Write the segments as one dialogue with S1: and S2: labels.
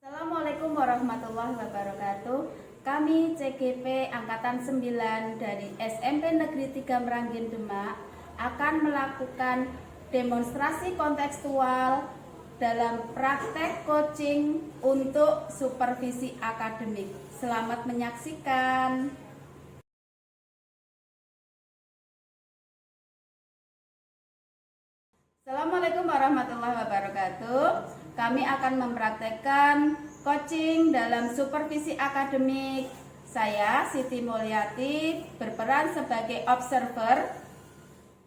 S1: Assalamualaikum warahmatullahi wabarakatuh. Kami CGP Angkatan 9 dari SMP Negeri 3 Meranggen Demak akan melakukan demonstrasi kontekstual dalam praktek coaching untuk supervisi akademik. Selamat menyaksikan. Assalamualaikum warahmatullahi wabarakatuh. Kami akan mempraktekkan coaching dalam supervisi akademik. Saya Siti Mulyati berperan sebagai observer.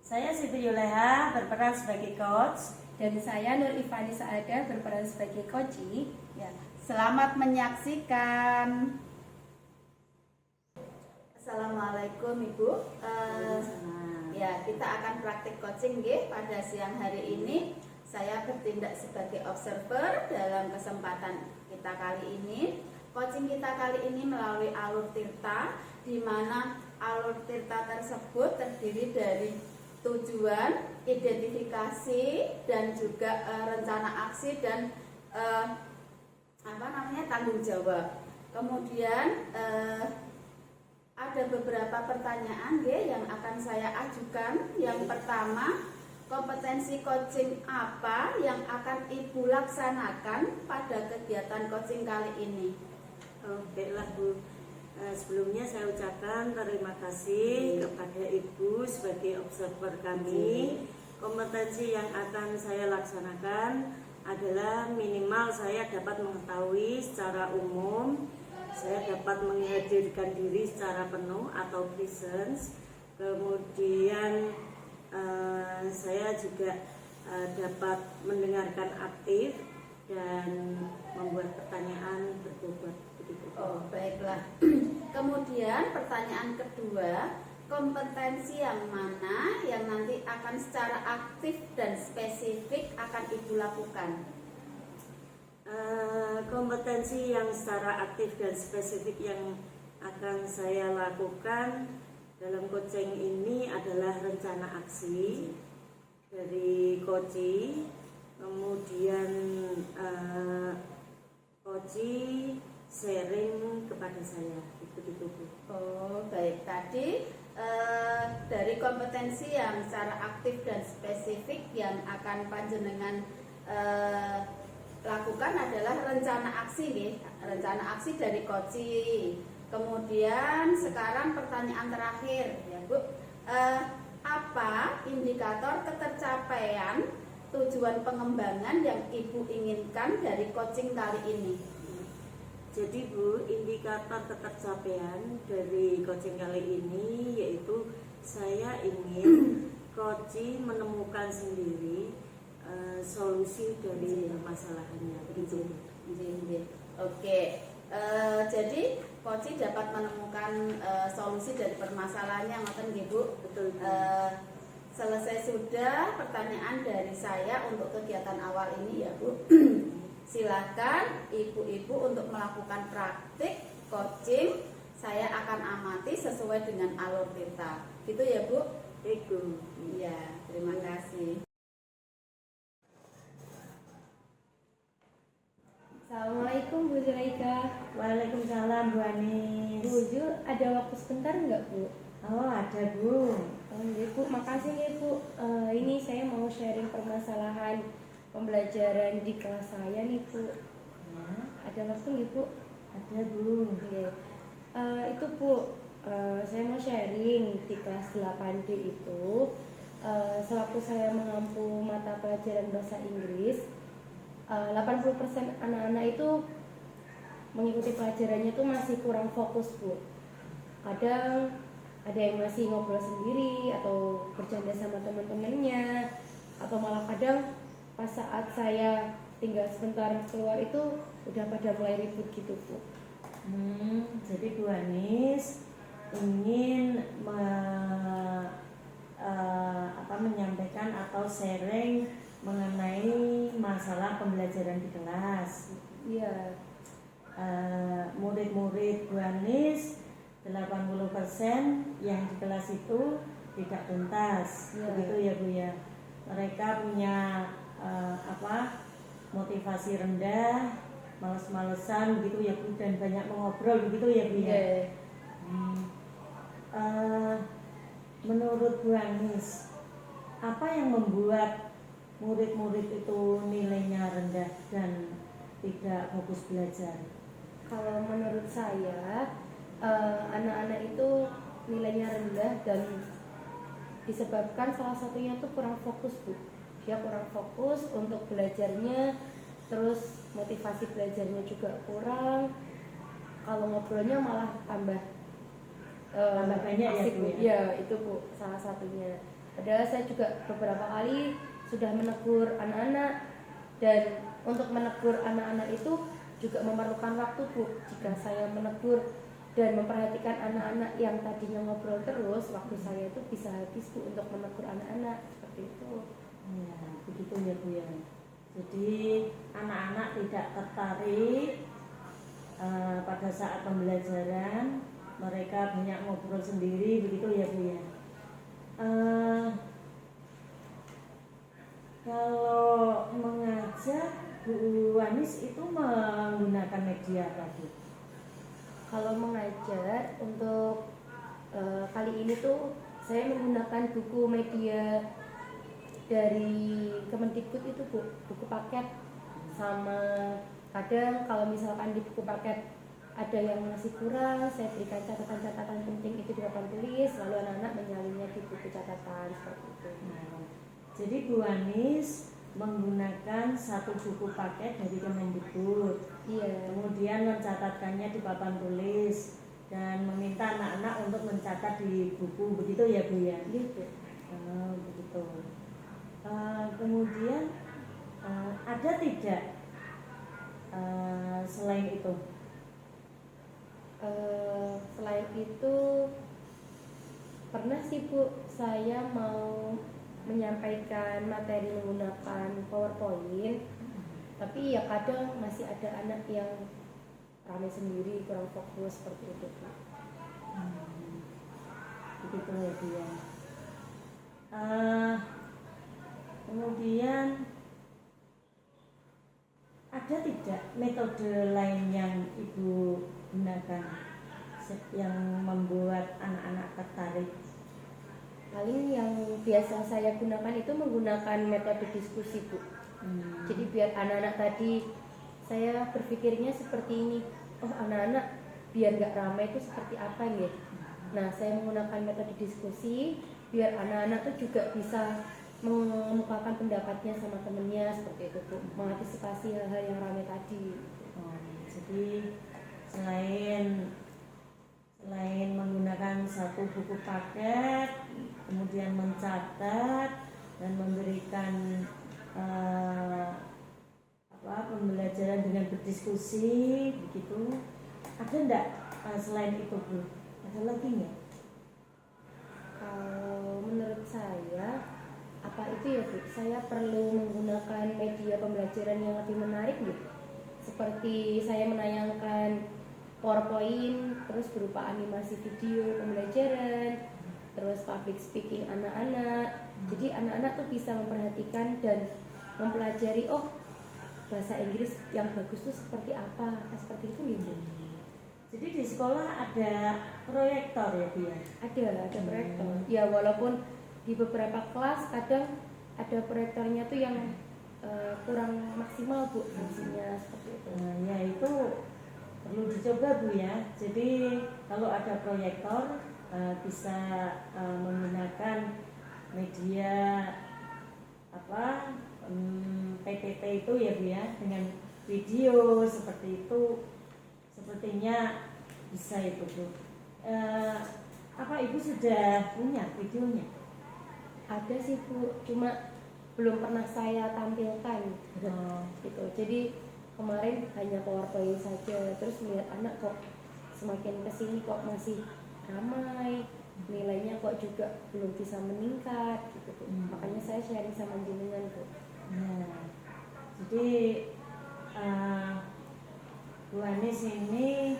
S2: Saya Siti Yuleha berperan sebagai coach.
S1: Dan saya Nur Ifani Saada berperan sebagai coachee. Ya, selamat menyaksikan. Assalamualaikum Ibu. Ya, kita akan praktik coaching pada siang hari ini. Saya bertindak sebagai observer dalam kesempatan kita kali ini. Coaching kita kali ini melalui alur tirta, di mana alur tirta tersebut terdiri dari tujuan, identifikasi, dan juga rencana aksi dan tanggung jawab. Kemudian ada beberapa pertanyaan yang akan saya ajukan. Yang pertama, kompetensi coaching apa yang akan Ibu laksanakan pada kegiatan coaching kali ini?
S2: Baiklah Bu, sebelumnya saya ucapkan terima kasih kepada Ibu sebagai observer kami. Kompetensi yang akan saya laksanakan adalah minimal saya dapat mengetahui secara umum, saya dapat menghadirkan diri secara penuh atau presence, kemudian saya juga dapat mendengarkan aktif dan membuat pertanyaan berbobot.
S1: Oh, baiklah. Kemudian pertanyaan kedua, kompetensi yang mana yang nanti akan secara aktif dan spesifik akan Ibu lakukan?
S2: Kompetensi yang secara aktif dan spesifik yang akan saya lakukan dalam coaching ini adalah rencana aksi dari coaching, kemudian coaching sharing kepada saya itu.
S1: Oh, baik. Tadi dari kompetensi yang secara aktif dan spesifik yang akan panjenengan lakukan adalah rencana aksi, rencana aksi dari coaching. Kemudian sekarang pertanyaan terakhir ya Bu, apa indikator ketercapaian tujuan pengembangan yang Ibu inginkan dari coaching kali ini?
S2: Jadi Bu, indikator ketercapaian dari coaching kali ini yaitu saya ingin coaching menemukan sendiri solusi dari permasalahannya. Begitu.
S1: Oke. Jadi coaching dapat menemukan solusi dari permasalahannya, ngoten nggih Bu?
S2: Betul.
S1: Selesai sudah pertanyaan dari saya untuk kegiatan awal ini ya Bu. Silakan ibu-ibu untuk melakukan praktik coaching. Saya akan amati sesuai dengan alur kita. Gitu ya Bu?
S2: Itu.
S1: Iya, terima kasih.
S3: Assalamualaikum Bu Zulaika.
S2: Waalaikumsalam Bu Anis.
S3: Bu Zul, ada waktu sebentar nggak Bu?
S2: Oh ada Bu.
S3: Oh iya Bu, makasih ya Bu. Ini saya mau sharing permasalahan pembelajaran di kelas saya nih Bu. ada waktu nggih Bu?
S2: Ada Bu.
S3: Oke. Itu Bu, saya mau sharing di kelas 8D itu. Sewaktu saya mengampu mata pelajaran bahasa Inggris, 80% anak-anak itu mengikuti pelajarannya itu masih kurang fokus Bu. Kadang ada yang masih ngobrol sendiri atau bercanda sama teman-temannya, atau malah kadang pas saat saya tinggal sebentar keluar itu udah pada mulai ribut gitu Bu.
S2: Jadi Bu Anis ingin menyampaikan atau sharing mengenai masalah pembelajaran di kelas.
S3: Iya.
S2: Murid-murid Bu Anis 80% yang di kelas itu tidak tuntas, begitu ya Bu ya. Mereka punya motivasi rendah, males-malesan begitu ya Bu, dan banyak mengobrol begitu ya Bu ya. Menurut Bu Anis, apa yang membuat murid-murid itu nilainya rendah dan tidak fokus belajar?
S3: Kalau menurut saya, anak-anak itu nilainya rendah dan disebabkan salah satunya tuh kurang fokus Bu. Dia kurang fokus untuk belajarnya, terus motivasi belajarnya juga kurang. Kalau ngobrolnya malah tambah
S2: banyak ya Bu ya?
S3: Ya itu Bu salah satunya. Padahal saya juga beberapa kali sudah menegur anak-anak, dan untuk menegur anak-anak itu juga memerlukan waktu Bu. Jika saya menegur dan memperhatikan anak-anak yang tadinya ngobrol terus, waktu saya itu bisa habis Bu untuk menegur anak-anak seperti itu.
S2: Ya, begitu ya Bu ya. Jadi anak-anak tidak tertarik pada saat pembelajaran, mereka banyak ngobrol sendiri begitu ya Bu ya. Kalau mengajar Bu Anis itu menggunakan media apa Bu?
S3: Kalau mengajar untuk kali ini tuh saya menggunakan buku media dari Kemendikbud itu Bu, buku paket. Sama kadang kalau misalkan di buku paket ada yang masih kurang, saya berikan catatan-catatan penting itu di papan tulis, lalu anak-anak menyalinnya di buku catatan seperti itu.
S2: Jadi Bu Anis menggunakan satu buku paket dari Kemendikbud, kemudian mencatatkannya di papan tulis dan meminta anak-anak untuk mencatat di buku, begitu ya Bu ya?
S3: Gitu.
S2: Begitu. Kemudian ada tidak selain itu?
S3: Selain itu pernah sih Bu, saya mau menyampaikan materi menggunakan PowerPoint, tapi ya kadang masih ada anak yang ramai sendiri, kurang fokus seperti itu Bu.
S2: Begitu ya Bu ya. Kemudian ada tidak metode lain yang Ibu gunakan yang membuat anak-anak tertarik?
S3: Paling yang biasa saya gunakan itu menggunakan metode diskusi Bu. Jadi biar anak-anak tadi, saya berpikirnya seperti ini, oh anak-anak biar gak ramai itu seperti apa nih. Nah saya menggunakan metode diskusi biar anak-anak tuh juga bisa mengemukakan pendapatnya sama temennya seperti itu Bu, mengantisipasi hal-hal yang ramai tadi.
S2: Jadi selain menggunakan satu buku paket, kemudian mencatat dan memberikan pembelajaran dengan berdiskusi begitu, ada enggak selain itu Bu? Ada lagi nggak?
S3: Kalau menurut saya apa itu ya Bu, saya perlu menggunakan media pembelajaran yang lebih menarik gitu, seperti saya menayangkan PowerPoint terus berupa animasi video pembelajaran, terus public speaking anak-anak. Jadi anak-anak tuh bisa memperhatikan dan mempelajari, oh bahasa Inggris yang bagus tuh seperti apa, seperti itu gitu.
S2: Jadi di sekolah ada proyektor ya Bu ya?
S3: Ada proyektor. Ya walaupun di beberapa kelas kadang ada proyektornya tuh yang kurang maksimal Bu fungsinya seperti itu.
S2: Ya itu perlu dicoba Bu ya. Jadi kalau ada proyektor bisa menggunakan media apa PPT itu ya Bu ya, dengan video seperti itu, sepertinya bisa itu Bu. Apa Ibu sudah punya videonya?
S3: Ada sih Bu, cuma belum pernah saya tampilkan gitu. Jadi kemarin hanya PowerPoint saja, terus melihat anak kok semakin kesini kok masih ramai, nilainya kok juga belum bisa meningkat gitu Bu. Makanya saya sharing sama jenengan Bu.
S2: Nah, jadi Bu Anis ini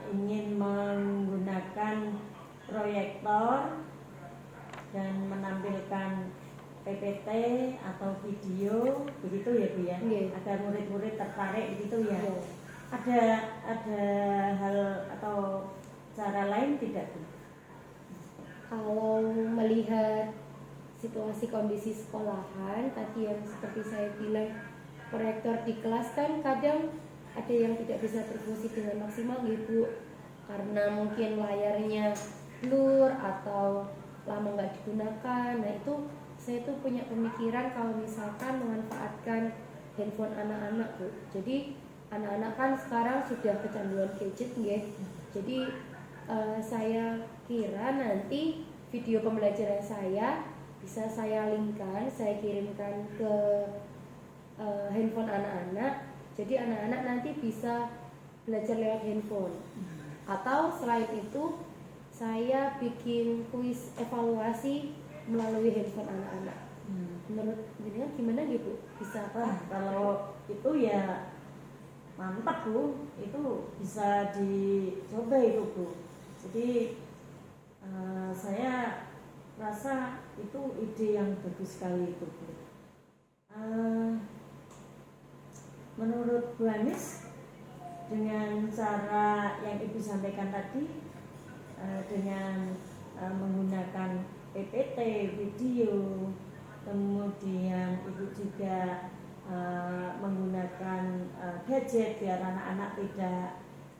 S2: ingin menggunakan proyektor dan menampilkan PPT atau video begitu ya Bu ya, agar murid-murid tertarik begitu ya. Ada hal atau cara lain tidak Bu?
S3: Kalau melihat situasi kondisi sekolahan tadi yang seperti saya bilang, proyektor di kelas kan kadang ada yang tidak bisa berfungsi dengan maksimal gitu, karena mungkin layarnya blur atau lama nggak digunakan. Nah itu saya tuh punya pemikiran kalau misalkan memanfaatkan handphone anak-anak Bu. Jadi anak-anak kan sekarang sudah kecanduan gadget ya. Jadi saya kira nanti video pembelajaran saya bisa saya linkkan, saya kirimkan ke handphone anak-anak. Jadi anak-anak nanti bisa belajar lewat handphone. Atau selain itu saya bikin kuis evaluasi melalui handphone anak-anak. Menurut jenengan gimana gitu? Bisa?
S2: Kalau itu ya mantap Bu, itu bisa dicoba itu Bu. Jadi saya rasa itu ide yang bagus sekali itu Bu. Menurut Bu Anis, dengan cara yang Ibu sampaikan tadi, dengan menggunakan PPT, video, kemudian Ibu juga menggunakan gadget biar anak-anak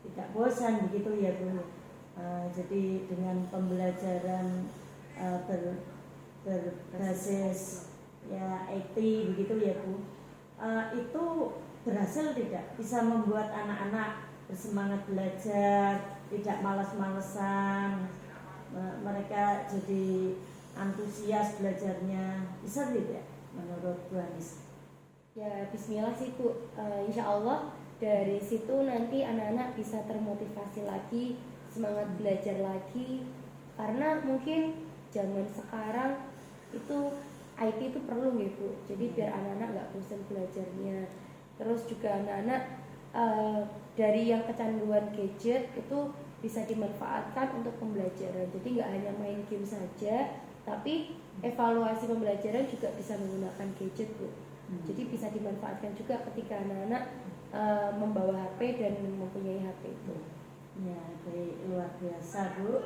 S2: tidak bosan begitu ya Bu. Jadi dengan pembelajaran berbasis ya IT begitu ya Bu, itu berhasil tidak? Bisa membuat anak-anak bersemangat belajar, tidak malas-malesan, mereka jadi antusias belajarnya, bisa tidak menurut Bu Anis?
S3: Ya bismillah sih Bu, insya Allah dari situ nanti anak-anak bisa termotivasi lagi, semangat belajar lagi. Karena mungkin zaman sekarang itu IT itu perlu gitu, jadi biar anak-anak nggak bosan belajarnya. Terus juga anak-anak dari yang kecanduan gadget itu bisa dimanfaatkan untuk pembelajaran. Jadi nggak hanya main game saja, tapi evaluasi pembelajaran juga bisa menggunakan gadget Bu. Jadi bisa dimanfaatkan juga ketika anak-anak membawa HP dan mempunyai HP itu.
S2: Ya, baik, luar biasa Bu.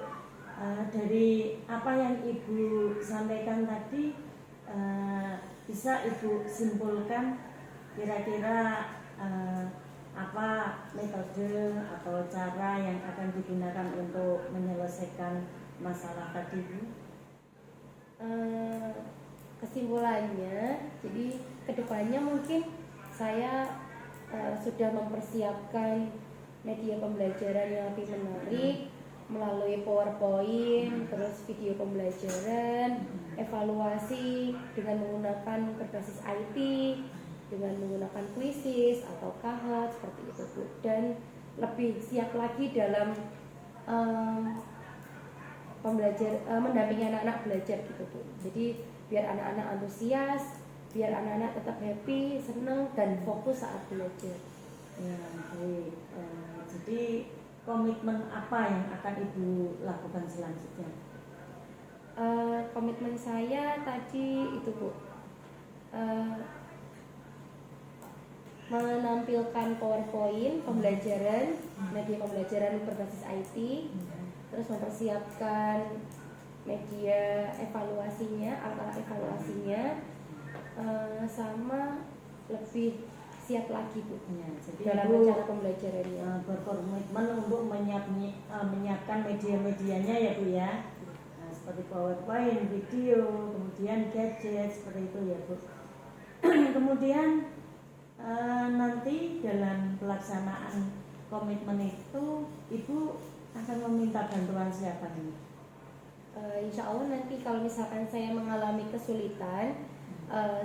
S2: Dari apa yang Ibu sampaikan tadi, bisa Ibu simpulkan kira-kira apa metode atau cara yang akan digunakan untuk menyelesaikan masalah tadi Bu?
S3: Kesimpulannya, jadi kedepannya mungkin saya sudah mempersiapkan media pembelajaran yang lebih menarik melalui PowerPoint, terus video pembelajaran, evaluasi dengan menggunakan berbasis IT, dengan menggunakan quizzes atau kahat seperti itu Bu. Dan lebih siap lagi dalam mendampingi anak-anak belajar gitu Bu. Jadi biar anak-anak antusias, biar anak-anak tetap happy, senang dan fokus saat belajar.
S2: Ya, baik. Jadi komitmen apa yang akan Ibu lakukan selanjutnya?
S3: Komitmen saya tadi itu Bu, menampilkan PowerPoint pembelajaran, media pembelajaran berbasis IT, terus mempersiapkan media evaluasinya, alat evaluasinya, sama lebih siap lagi Bu
S2: Ya, jadi
S3: dalam
S2: Ibu
S3: rencana pembelajarannya.
S2: berkomitmen untuk menyiapkan media-medianya ya Bu ya. Nah, seperti PowerPoint, video, kemudian gadget seperti itu ya Bu. Kemudian nanti dalam pelaksanaan komitmen itu Ibu akan meminta bantuan siapa nih?
S3: Insya Allah nanti kalau misalkan saya mengalami kesulitan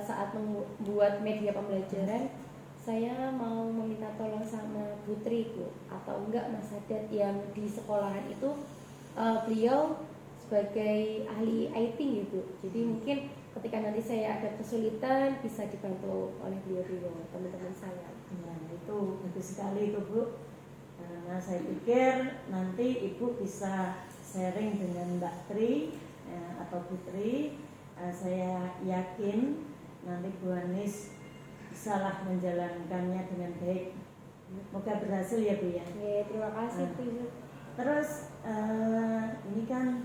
S3: saat membuat media pembelajaran, saya mau meminta tolong sama Putri Bu, atau enggak Mas Haddad yang di sekolahan itu beliau sebagai ahli IT gitu. Jadi mungkin ketika nanti saya ada kesulitan bisa dibantu oleh beliau-beliau, teman-teman saya.
S2: Ya, itu bagus sekali itu Bu. Karena saya pikir nanti Ibu bisa sharing dengan Mbak Tri atau Putri. Saya yakin nanti Bu Anis bisalah menjalankannya dengan baik. Semoga berhasil ya Bu ya.
S3: Oke, terima kasih Bu.
S2: Terus ini kan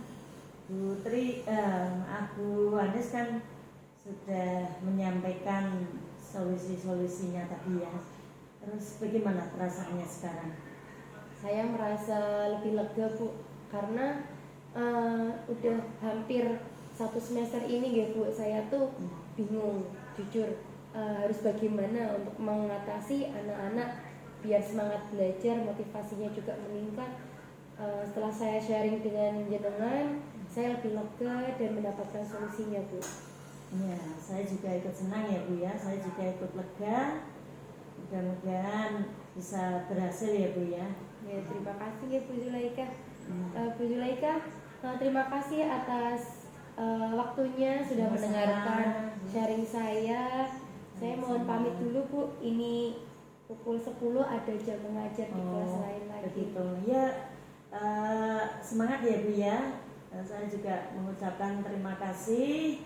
S2: Bu Tri, Bu Anis kan sudah menyampaikan solusi-solusinya tadi ya. Terus bagaimana perasaannya sekarang?
S3: Saya merasa lebih lega Bu, karena udah hampir 1 semester ini ya Bu, saya tuh bingung jujur harus bagaimana untuk mengatasi anak-anak biar semangat belajar, motivasinya juga meningkat. Setelah saya sharing dengan jenengan, saya lebih lega dan mendapatkan solusinya Bu.
S2: Ya, saya juga ikut senang ya Bu ya, saya juga ikut lega. Mudah-mudahan bisa berhasil ya Bu ya.
S3: Ya, terima kasih ya Bu Zulaika. Bu Zulaika, terima kasih atas waktunya sudah
S2: Sama-sama.
S3: mendengarkan sharing saya. Saya mohon pamit dulu Bu. Ini pukul 10 ada jam mengajar di kelas lain lagi.
S2: Begitu ya. Semangat ya Bu ya. Saya juga mengucapkan terima kasih.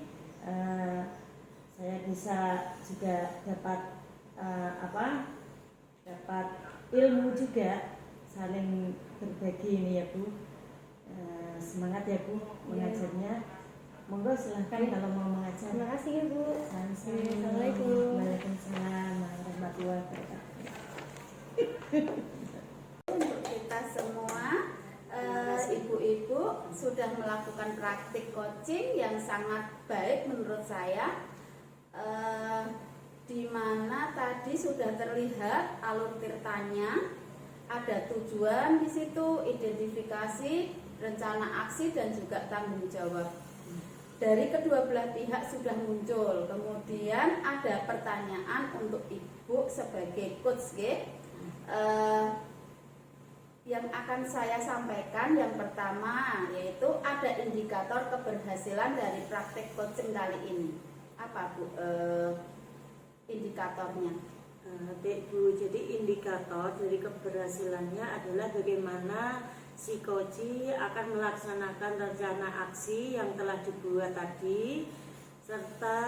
S2: Saya bisa juga dapat dapat ilmu juga, saling berbagi ini ya Bu. Semangat ya Bu mengajarnya. Monggo silahkan kalau mau mengajar.
S3: Terima kasih ya Bu.
S2: Assalamualaikum. Waalaikumsalam warahmatullahi wabarakatuh.
S1: Untuk kita semua, ibu-ibu sudah melakukan praktik coaching yang sangat baik menurut saya, di mana tadi sudah terlihat alur tirtanya, ada tujuan di situ, identifikasi, rencana aksi dan juga tanggung jawab. Dari kedua belah pihak sudah muncul. Kemudian ada pertanyaan untuk ibu sebagai coach yang akan saya sampaikan. Yang pertama yaitu ada indikator keberhasilan dari praktek coaching kali ini. Apa Bu indikatornya?
S2: Baik Bu, jadi indikator dari keberhasilannya adalah bagaimana si coach akan melaksanakan rencana aksi yang telah dibuat tadi, serta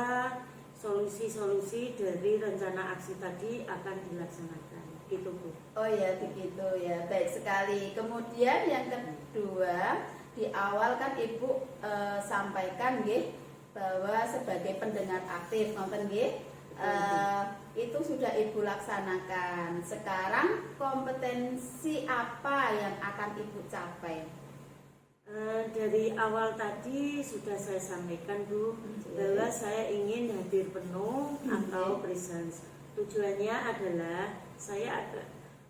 S2: solusi-solusi dari rencana aksi tadi akan dilaksanakan. Gitu Bu.
S1: Oh ya begitu ya, baik sekali. Kemudian yang kedua, di awal kan Ibu sampaikan bahwa sebagai pendengar aktif, nonton itu sudah Ibu laksanakan. Sekarang kompetensi apa yang akan Ibu capai?
S2: Dari awal tadi sudah saya sampaikan Bu, bahwa saya ingin hadir penuh atau presence. Tujuannya adalah saya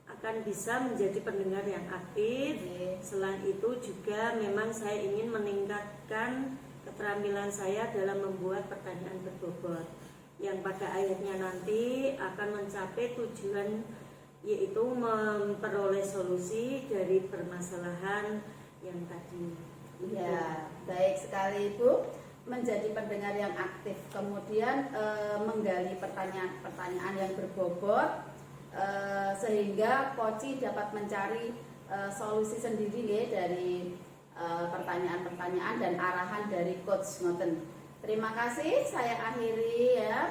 S2: akan bisa menjadi pendengar yang aktif. Selain itu juga memang saya ingin meningkatkan keterampilan saya dalam membuat pertanyaan berbobot, yang pada akhirnya nanti akan mencapai tujuan, yaitu memperoleh solusi dari permasalahan yang tadi.
S1: Ya, baik sekali Ibu, menjadi pendengar yang aktif, kemudian menggali pertanyaan-pertanyaan yang berbobot, sehingga coach dapat mencari solusi sendiri dari pertanyaan-pertanyaan dan arahan dari coach ngoten. Terima kasih, saya akhiri ya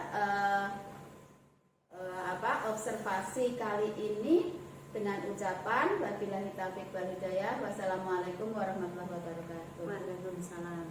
S1: observasi kali ini dengan ucapan wabillahi taufiq wal hidayah. Wassalamualaikum warahmatullahi wabarakatuh.
S2: Waalaikumsalam.